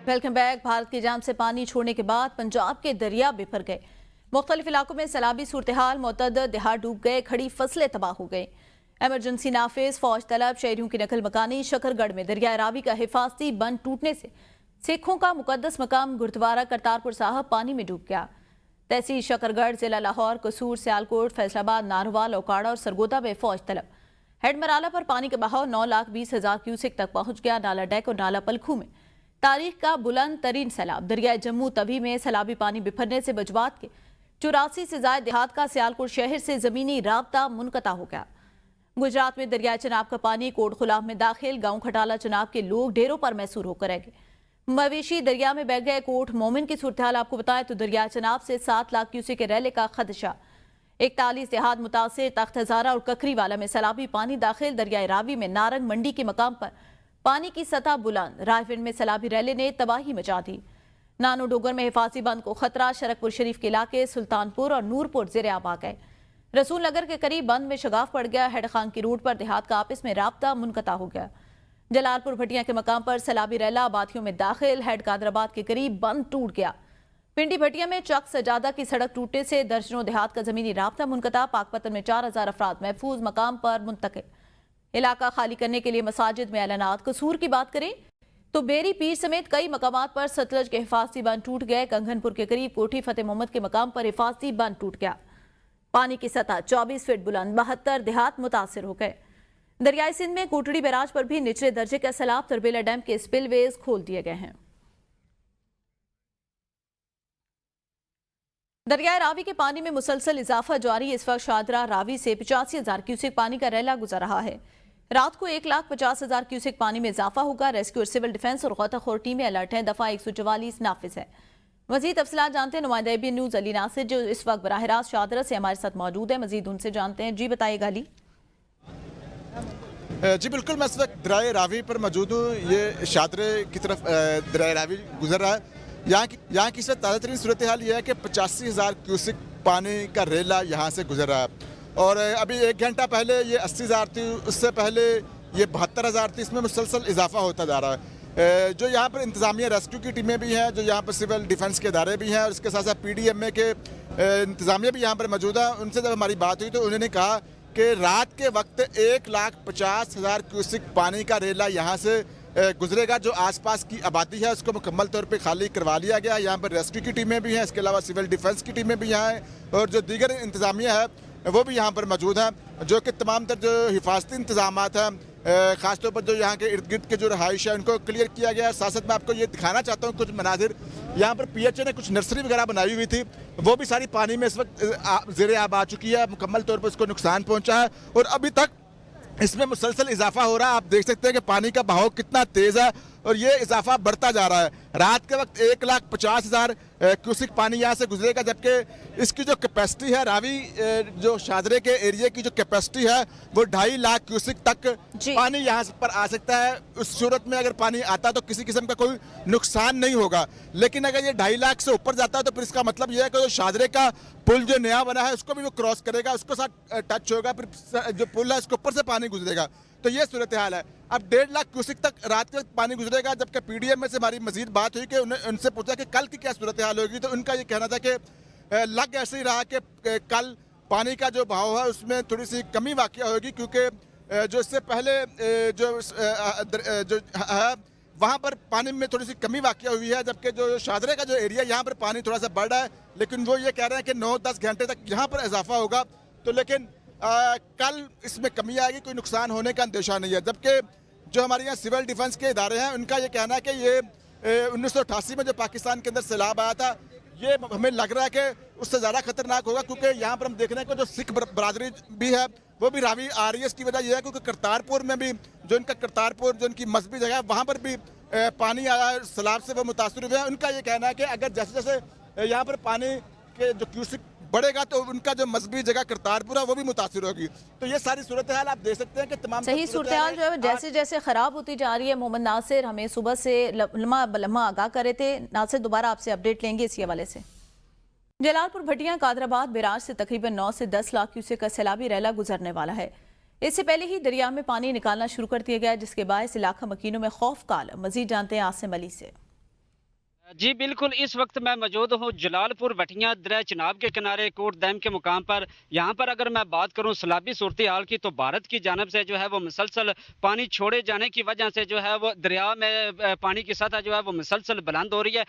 Welcome back. Bharat की जाम से पानी छोड़ने के बाद पंजाब के दरिया बिफर गए। मुख्तलिफ इलाकों में सैलाबी सूरत-ए-हाल, मुतअद्दिद देहात डूब गए, खड़ी फसलें तबाह हो गई। एमरजेंसी नाफिज, फौज तलब, शहरियों की नकल मकानी। शकरगढ़ में दरिया रावी का हिफाजती बंद टूटने से सिखों का मुकद्दस मकाम गुरुद्वारा करतारपुर साहब पानी में डूब गया। तहसील शकरगढ़, जिला लाहौर, कसूर, सियालकोट, फैसलाबाद, नारोवाल, ओकाड़ा और सरगोदा में फौज तलब। हेड मराला पर पानी का बहाव 9,20,000 क्यूसेक तक पहुंच गया। नाला डेक और नाला पलखू में तारीख का बुलंद तरीन सैलाब। दरियाए जम्मू तवी में सैलाबी पानी बिफरने से बजवात के 84 से ज्यादा देहात का सियालकोट शहर से जमीनी राबता मुनकता हो गया। गुजरात में दरियाए चनाब का पानी कोट खुलाब में दाखिल। गांव खटाला चनाब के लोग ढेरों पर मैसूर होकर रह गए। मवेशी दरिया में बह गए। कोट मोमिन की सूरत हाल आपको बताएं तो दरिया चनाब से 7 लाख क्यूसेक के रैले का खदशा। 41 देहात मुतासिर। तख्त हजारा और ककरी वाला में सैलाबी पानी दाखिल। दरियाए रावी में नारंग मंडी के मकाम पर पानी की सतह बुलंद। रायफिन में सैलाबी रैले ने तबाही मचा दी। नानो डोगर में हिफाजती बंद को खतरा। शरकपुर शरीफ के इलाके सुल्तानपुर और नूरपुर जेर आब आ गए। रसूल नगर के करीब बंद में शगाफ पड़ गया। हेड खान की रूट पर देहात का आपस में राब्ता मुनकता हो गया। जलालपुर भटिया के मकाम पर सैलाबी रैला आबादियों में दाखिल। हेड कादराबाद के करीब बंद टूट गया। पिंडी भटिया में चक सजादा की सड़क टूटने से दर्जनों देहात का जमीनी राब्ता मुनकता। पाकपतन में 4,000 अफराद महफूज मकाम पर मुंतकिल। इलाका खाली करने के लिए मसाजिद में ऐलानात। कसूर की बात करें तो बेरी पीर समेत कई मकामात पर सतलज के हिफाजती बंद टूट गए। कंगनपुर के करीब कोठी फतेह मोहम्मद के मकाम पर हिफाजती बंद टूट गया। पानी की सतह 24 फीट बुलंद। 72 देहात मुतासिर हो गए। दरियाई सिंध में कोटड़ी बैराज पर भी निचले दर्जे का सैलाब। तरबेला डैम के स्पिलवेज खोल दिए गए हैं। दरियाई रावी के पानी में मुसलसल इजाफा जारी। इस वक्त शादरा रावी से 85,000 क्यूसेक पानी का रैला गुजर रहा है। रात को 1,50,000 क्यूसेक पानी में इजाफा होगा। रेस्क्यू और सिविल डिफेंस और गौताखोर टीमें अलर्ट हैं। दफा 144 नाफिज है। मजीद तफसीलात जानते हैं नुमाइंदा ABN न्यूज़ अली नासिर जो इस वक्त बराह रास्त शादरा से हमारे साथ मौजूद है। मजीद उनसे जानते हैं। जी बताइएगा अली। जी बिल्कुल, मैं इस वक्त दरियाए रावी पर मौजूद हूँ। ये शादरे की तरफ दरियाए रावी गुजर रहा है। यहाँ की ताज़ा तरीन सूरत हाल ये है कि 85,000 क्यूसेक पानी का रेला यहाँ से गुजर रहा है और अभी 1 घंटा पहले ये 80,000 थी, उससे पहले ये 72,000 थी। इसमें मुसलसल इजाफा होता जा रहा है। जो यहाँ पर इंतज़ामिया रेस्क्यू की टीमें भी हैं, जो यहाँ पर सिविल डिफेंस के इदारे भी हैं और इसके साथ साथ PDMA के इंतज़ामिया भी यहाँ पर मौजूद है। उनसे जब हमारी बात हुई तो उन्होंने कहा कि रात के वक्त 1,50,000 क्यूसेक पानी का रेला यहाँ से गुजरेगा। जो आसपास की आबादी है उसको मुकम्मल तौर पे खाली करवा लिया गया। यहाँ पर रेस्क्यू की टीमें भी हैं, इसके अलावा सिविल डिफेंस की टीमें भी यहाँ हैं और जो दीगर इंतज़ामिया है वो भी यहाँ पर मौजूद है, जो कि तमाम तर जो हिफाजती इंतजामात हैं ख़ासतौर पर जो यहाँ के इर्द गिर्द के जो रहाइश है उनको क्लियर किया गया है। साथ साथ मैं आपको ये दिखाना चाहता हूँ कुछ मनाजिर। यहाँ पर PHA ने कुछ नर्सरी वगैरह बनाई हुई थी, वो भी सारी पानी में इस वक्त ज़ेर आब आ चुकी है। मुकम्मल तौर पर उसको नुकसान पहुँचा है और अभी तक इसमें मुसलसल इजाफा हो रहा है। आप देख सकते हैं कि पानी का बहाव कितना तेज़ है और ये इजाफा बढ़ता जा रहा है। रात के वक्त 1,50,000 क्यूसेक पानी यहाँ से गुजरेगा, जबकि इसकी जो कैपेसिटी है रावी जो शादरे के एरिया की जो कैपेसिटी है वो 2.5 लाख क्यूसेक तक पानी यहाँ पर आ सकता है। उस सूरत में अगर पानी आता तो किसी किस्म का कोई नुकसान नहीं होगा, लेकिन अगर ये 2.5 लाख से ऊपर जाता है तो फिर इसका मतलब ये है कि जो शादरे का पुल जो नया बना है उसको भी वो क्रॉस करेगा, उसको साथ टच होगा, फिर जो पुल है उसके ऊपर से पानी गुजरेगा। तो ये सूरत हाल है। अब 1.5 लाख क्यूसेक तक रात के पानी गुजरेगा, जबकि PDMA से हमारी मजीद बात हुई कि उनसे पूछा कि कल की क्या सूरत हाल होगी, तो उनका ये कहना था कि लग ऐसे ही रहा कि कल पानी का जो बहाव है उसमें थोड़ी सी कमी वाक़या होगी, क्योंकि जो इससे पहले जो है वहाँ पर पानी में थोड़ी सी कमी वाक़या हुई है, जबकि जो शादरे का जो एरिया यहाँ पर पानी थोड़ा सा बढ़ रहा है, लेकिन वो ये कह रहे हैं कि 9-10 घंटे तक यहाँ पर इजाफा होगा। तो लेकिन कल इसमें कमी आएगी, कोई नुकसान होने का अंदेशा नहीं है। जबकि जो हमारे यहाँ सिविल डिफेंस के इदारे हैं उनका ये कहना है कि ये 1988 में जो पाकिस्तान के अंदर सैलाब आया था ये हमें लग रहा है कि उससे ज़्यादा खतरनाक होगा, क्योंकि यहाँ पर हम देख रहे हैं कि जो सिख बरादरी भी है वो भी रावी आ रही है। इसकी वजह यह है क्योंकि करतारपुर में भी जो इनका करतारपुर जो इनकी मजहबी जगह है वहाँ पर भी पानी आया है, सैलाब से वो मुतासर हुए हैं। उनका ये कहना है कि अगर जैसे जैसे यहाँ पर पानी के जो क्यूसेक बढ़ेगा तो उनका जो मजहबी जगह करतारपुर है वो भी मुतासिर होगी। तो ये सारी सूरत हाल आप देख सकते हैं कि तमाम सही सूरत हाल जो है जैसे जैसे खराब होती जा रही है। मोहम्मद नासिर हमें सुबह से लम्हा आगाह कर रहे थे। नासिर दोबारा आपसे अपडेट लेंगे इसी हवाले से। जलालपुर भटिया कादराबाद बैराज से तकरीबन 9 से 10 लाख क्यूसेक का सैलाबी रैला गुजरने वाला है। इससे पहले ही दरिया में पानी निकालना शुरू कर दिया गया, जिसके बायस इलाका मकीनों में खौफ का आलम। मजीद जानते हैं आसिम अली से। जी बिल्कुल, इस वक्त मैं मौजूद हूँ जलालपुर भटियां दरिया चिनाब के किनारे कोट डैम के मुकाम पर। यहाँ पर अगर मैं बात करूँ सैलाबी सूरत हाल की, तो भारत की जानिब से जो है वो मुसलसल पानी छोड़े जाने की वजह से जो है वो दरिया में पानी की सतह जो है वो मुसलसल बुलंद हो रही है।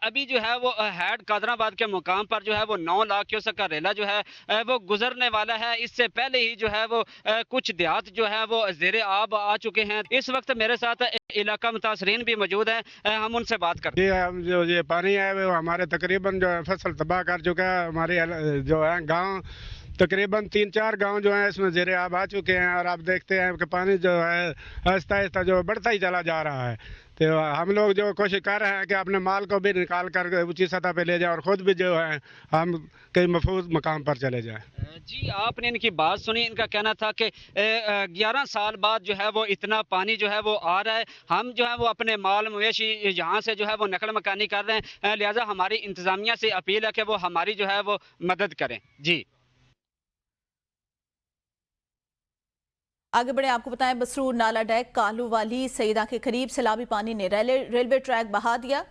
अभी जो है वो हैड कादराबाद के मुकाम पर जो है वो 9 लाख क्यूसेक का रेला जो है वो गुजरने वाला है। इससे पहले ही जो है वो कुछ देहात जो है वो ज़ेरे आब आ चुके हैं। इस वक्त मेरे साथ इलाका मुतासरीन भी मौजूद हैं, हम उनसे बात करते हैं। जी हम जो ये पानी है वो हमारे तकरीबन जो है फसल तबाह कर चुका है। हमारे जो है गांव तकरीबन 3-4 गांव जो है इसमें ज़ेरे आब आ चुके हैं और आप देखते हैं कि पानी जो है आहिस्ता आहिस्ता जो बढ़ता ही चला जा रहा है। तो हम लोग जो कोशिश कर रहे हैं कि अपने माल को भी निकाल कर ऊंची सतह पे ले जाए और ख़ुद भी जो है हम कई महफूज मकाम पर चले जाएं। जी आपने इनकी बात सुनी। इनका कहना था कि 11 साल बाद जो है वो इतना पानी जो है वो आ रहा है। हम जो है वो अपने माल मवेशी यहाँ से जो है वो नकल मकानी कर रहे हैं, लिहाजा हमारी इंतज़ामिया से अपील है कि वो हमारी जो है वो मदद करें। जी आगे बढ़े, आपको बताएं बसरूर नाला डैक कालू वाली सईदा के करीब सैलाबी पानी ने रेलवे ट्रैक बहा दिया।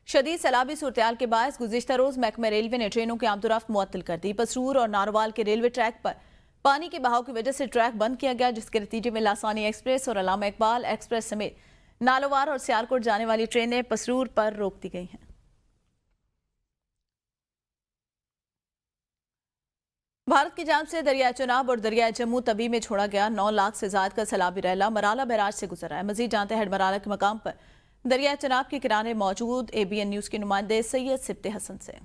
शदीद सैलाबी सूरत के बायस गुज़िश्ता रोज महकमा रेलवे ने ट्रेनों की आमदोरफ्त मुअत्तल कर दी। बसरूर और नारोवाल के रेलवे ट्रैक पर पानी के बहाव की वजह से ट्रैक बंद किया गया, जिसके नतीजे में लासानी एक्सप्रेस और अलामा इकबाल एक्सप्रेस समेत नालोवार और सियालकोट जाने वाली ट्रेनें पसरूर पर रोक दी गई हैं। भारत की जानिब से दरिया चनाब और दरिया जम्मू तवी में छोड़ा गया 9 लाख से ज्यादा का सैलाबी रेला मराला बैराज से गुजरा है। मजीद जानते हैं मराला के मकाम पर दरिया चनाब के किनारे मौजूद ABN न्यूज के नुमाइंदे सैयद सिब्ते हसन से।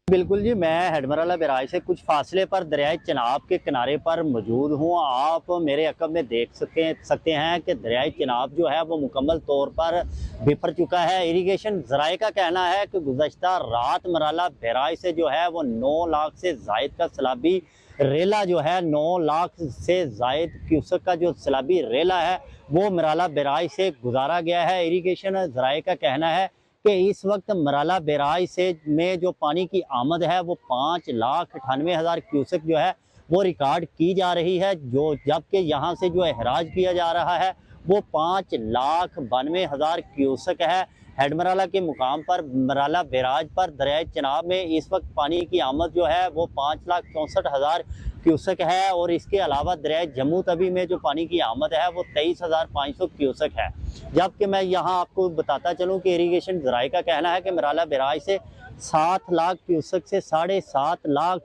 बिल्कुल जी, मैं हेडमराला बैराज से कुछ फासले पर दरियाए चनाब के किनारे पर मौजूद हूँ। आप मेरे अकब में देख सकते हैं कि दरियाए चनाब जो है वो मुकम्मल तौर पर बिफर चुका है। इरिगेशन ज़राए का कहना है कि गुज़श्ता रात मराला बैराज से जो है वो 9 लाख से ज़ायद का सैलाबी रेला जो है 9 लाख से ज़ायद क्यूसेक का जो सैलाबी रेला है वो मराला बैराज से गुजारा गया है। इरिगेशन ज़राए का कहना है कि इस वक्त मराला बैराज से में जो पानी की आमद है वो 5,98,000 क्यूसेक जो है वो रिकॉर्ड की जा रही है, जो जबकि यहाँ से जो अहराज किया जा रहा है वो 5,92,000 क्यूसेक है। हेडमराला के मुकाम पर मराला बैराज पर दरियाए चनाब में इस वक्त पानी की आमद जो है वो 5,64,000 क्यूसेक है और इसके अलावा दरियाए जम्मू तवी में जो पानी की आमद है वो 23,500 क्यूसेक है। जबकि मैं यहाँ आपको बताता चलूँ कि इरिगेशन ज़राए का कहना है कि मराला बैराज से 7 लाख क्यूसेक से 7.5 लाख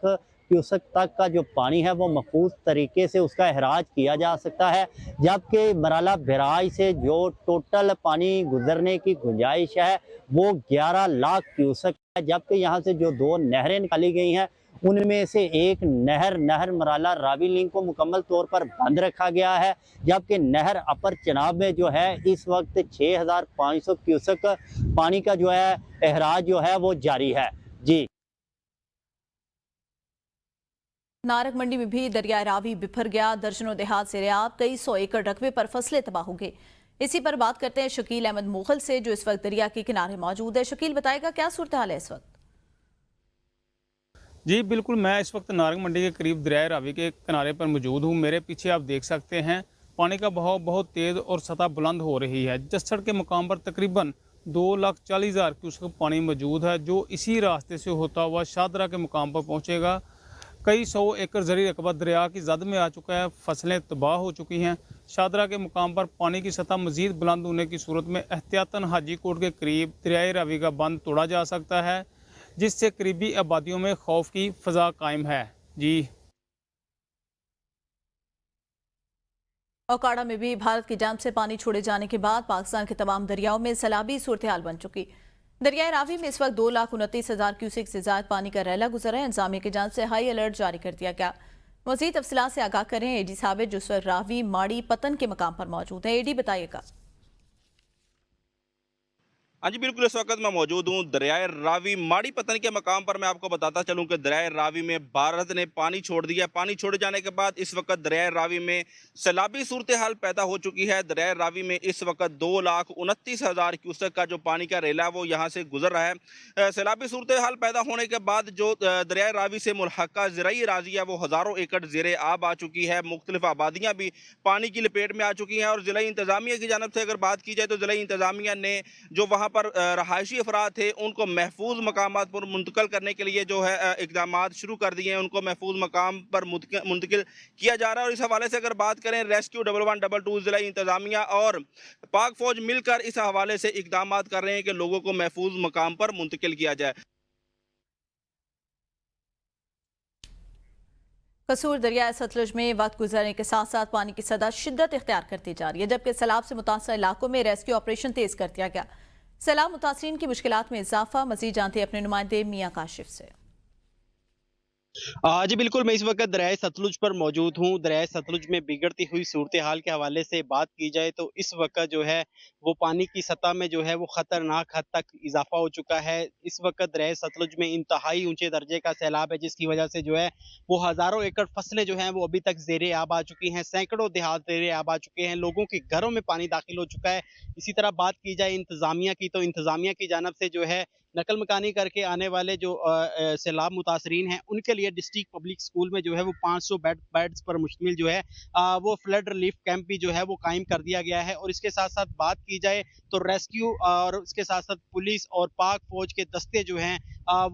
क्यूसेक तक का जो पानी है वो महफूज तरीके से उसका अहराज किया जा सकता है, जबकि मराला बैराज से जो टोटल पानी गुजरने की गुंजाइश है वो 11 लाख क्यूसेक है। जबकि यहाँ से जो 2 नहरें निकाली गई हैं उनमें से एक नहर मराला रावी लिंक को मुकम्मल तौर पर बंद रखा गया है, जबकि नहर अपर चनाब में जो है इस वक्त 6,500 क्यूसेक पानी का जो है अहराज जो है वो जारी है। जी नारक मंडी में भी दरिया रावी बिफर गया। दर्जनों देहात से रियाब, कई 100 एकड़ रकबे पर फसलें तबाह हो गई। इसी पर बात करते हैं शकील अहमद मुगल से, जो इस वक्त दरिया के किनारे मौजूद है। शकील, बताएगा क्या सूरत हाल है इस वक्त? जी बिल्कुल, मैं इस वक्त नारंग मंडी के करीब दरिया रावी के किनारे पर मौजूद हूँ। मेरे पीछे आप देख सकते हैं पानी का बहाव बहुत तेज़ और सतह बुलंद हो रही है। जस्सड़ के मुकाम पर तकरीबन 2,40,000 क्यूसेक पानी मौजूद है, जो इसी रास्ते से होता हुआ शादरा के मुकाम पर पहुँचेगा। कई 100 एकड़ ज़री रकबा दरिया की जद में आ चुका है, फसलें तबाह हो चुकी हैं। शादरा के मुकाम पर पानी की सतह मज़ीद बुलंद होने की सूरत में एहतियातन हाजी कोट के करीब दरियाए रावी का बंद तोड़ा जा सकता है, जिससे करीबी आबादियों में खौफ की फ़ज़ा कायम है। जी ओकाड़ा में भी भारत की जानिब से पानी छोड़े जाने के बाद पाकिस्तान के तमाम दरियाओं में सैलाबी सूरत हाल बन चुकी। दरियाए रावी में इस वक्त 2,29,000 क्यूसेक से ज्यादा पानी का रैला गुजरा है। इंतजामिया की जानिब से हाई अलर्ट जारी कर दिया गया। मज़ीद तफसीलात से आगाह करें AD साबिर, जो इस वक्त रावी माड़ी पतन के मकाम पर मौजूद है। AD बताइएगा। हाँ जी बिल्कुल, इस वक्त मैं मौजूद हूँ दरियाए रावी माड़ी पतन के मकाम पर। मैं आपको बताता चलूँ कि दरियाए रावी में भारत ने पानी छोड़ दिया। पानी छोड़े जाने के बाद इस वक्त दरियाए रावी में सैलाबी सूरत हाल पैदा हो चुकी है। दरियाए रावी में इस वक्त 2,29,000 क्यूसेक का जो पानी का रेला वो यहाँ से गुजर रहा है। सैलाबी सूरत हाल पैदा होने के बाद जो दरियाए रावी से मुल्हका ज़राई राजी है वो हज़ारों एकड़ ज़ेरे आब आ चुकी है। मुख्तलिफ आबादियाँ भी पानी की लपेट में आ चुकी हैं और ज़िला इंतज़ामिया की जानिब से अगर बात की जाए तो ज़िला इंतज़ामिया ने जो वहाँ पर रहायशी अफराद थे उनको महफूज मकामात पर मुंतकिल करने के लिए जो है इकदाम शुरू कर दिए हैं, उनको महफूज मकाम पर मुंतकिल किया जा रहा है। और इस हवाले से अगर बात करें, रेस्क्यू 1112 ज़िला इंतज़ामिया और पाक फौज मिलकर इस हवाले से इकदाम कर रहे हैं कि लोगों को महफूज मकाम पर मुंतकिल किया जाए। कसूर दरिया सतलुज में वक्त गुजरने के साथ साथ पानी की सतह शिद्दत इख्तियार करती जा रही है, जबकि सैलाब से मुतासर इलाकों में रेस्क्यू ऑपरेशन तेज कर दिया गया। सैलाब मुतासरीन की मुश्किलात में इजाफा, मजीद जानते अपने नुमाइंदे मियां काशिफ से। जी बिल्कुल, मैं इस वक्त दरियाए सतलुज पर मौजूद हूँ। दरियाए सतलुज में बिगड़ती हुई सूरत हाल के हवाले से बात की जाए तो इस वक्त जो है वो पानी की सतह में जो है वो खतरनाक हद तक इजाफा हो चुका है। इस वक्त दरियाए सतलुज में इंतहाई ऊंचे दर्जे का सैलाब है, जिसकी वजह से जो है वो हज़ारों एकड़ फसलें जो हैं वो अभी तक ज़ेरे आब आ चुकी हैं, सैकड़ों देहात ज़ेरे आब आ चुके हैं, लोगों के घरों में पानी दाखिल हो चुका है। इसी तरह बात की जाए इंतज़ामिया की, तो इंतज़ामिया की जानब से जो है नकल मकानी करके आने वाले जो सैलाब मुतासरीन हैं उनके लिए डिस्ट्रिक्ट पब्लिक स्कूल में जो है वो 500 बेड्स पर मुश्तमिल जो है वो फ्लड रिलीफ कैंप भी जो है वो कायम कर दिया गया है। और इसके साथ साथ बात की जाए तो रेस्क्यू और उसके साथ साथ पुलिस और पाक फौज के दस्ते जो हैं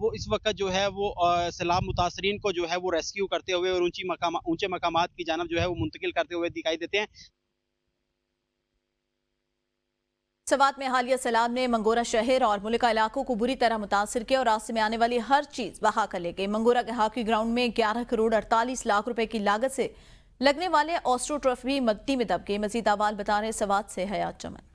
वो इस वक्त जो है वो सैलाब मुतासरीन को जो है वो रेस्क्यू करते हुए और ऊंचे मकामात की जानब जो है वो मुंतकिल करते हुए दिखाई देते हैं। सवात में हालिया सैलाब ने मंगोरा शहर और मुल्का इलाकों को बुरी तरह मुतासर किया और रास्ते में आने वाली हर चीज बहा कर ले गई। मंगोरा के हॉकी ग्राउंड में 11 करोड़ 48 लाख रुपए की लागत से लगने वाले ऑस्ट्रो ट्रॉफी भी मिट्टी में दब गए। मजीद अहवाल बता रहे सवात से हयात चमन।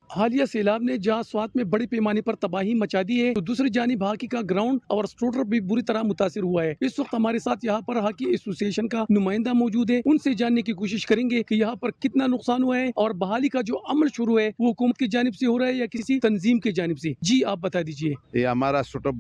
हालिया सैलाब ने जहां स्वात में बड़ी पैमाने पर तबाही मचा दी है, तो दूसरी जानिब हॉकी का ग्राउंड और स्ट्रोटर भी बुरी तरह मुतासिर हुआ है। इस वक्त हमारे साथ यहाँ पर हॉकी एसोसिएशन का नुमाइंदा मौजूद है, उनसे जानने की कोशिश करेंगे कि यहाँ पर कितना नुकसान हुआ है और बहाली का जो अमल शुरू है वो हुकूमत की जानिब से हो रहा है या किसी तंजीम की जानिब से। जी आप बता दीजिए। ये हमारा स्ट्रोटर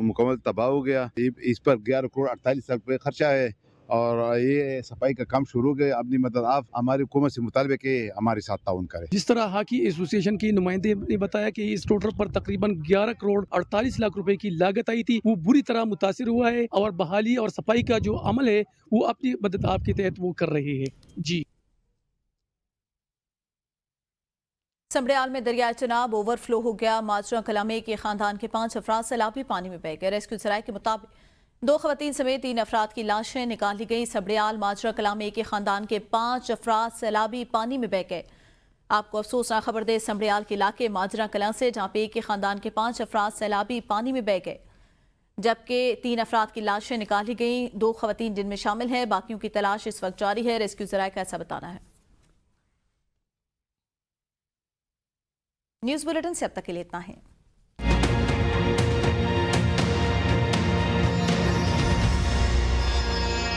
मुकम्मल तबाह हो गया, इस पर 11 करोड़ 48 लाख रुपए खर्चा है और ये सफाई का काम शुरू हो गया। अपनी मदद आप हमारी हुकूमत से मुतालबे के हमारे साथ ताउन करें। जिस तरह हॉकी एसोसिएशन के नुमाइंदे ने बताया कि इस टोटल पर तकरीबन 11 करोड़ 48 लाख रुपए की लागत आई थी, वो बुरी तरह मुतासिर हुआ है और बहाली और सफाई का जो अमल है वो अपनी मदद आपके तहत वो कर रहे हैं। जी। समड़ियाल में दरिया चनाब ओवरफ्लो हो गया। माजरा कला में एक खानदान के 5 अफराद सैलाबी पानी में बह गए। रेस्क्यू सराय के मुताबिक 2 खवातीन समेत 3 अफराद की लाशें निकाली गई। सबड़ियाल माजरा कला में एक खानदान के 5 अफराद सैलाबी पानी में बह गए। आपको अफसोसनाक खबर दे समड़ियाल के इलाके माजरा कला से, जहां पे एक ही खानदान के 5 अफराद सैलाबी पानी में बह गए, जबकि 3 अफराद की लाशें निकाली गई। 2 खवातीन जिनमें शामिल है, बाकियों की तलाश इस वक्त जारी है। रेस्क्यू सराय का ऐसा बताना है। न्यूज़ बुलेटिन से अब तक के लिए इतना है।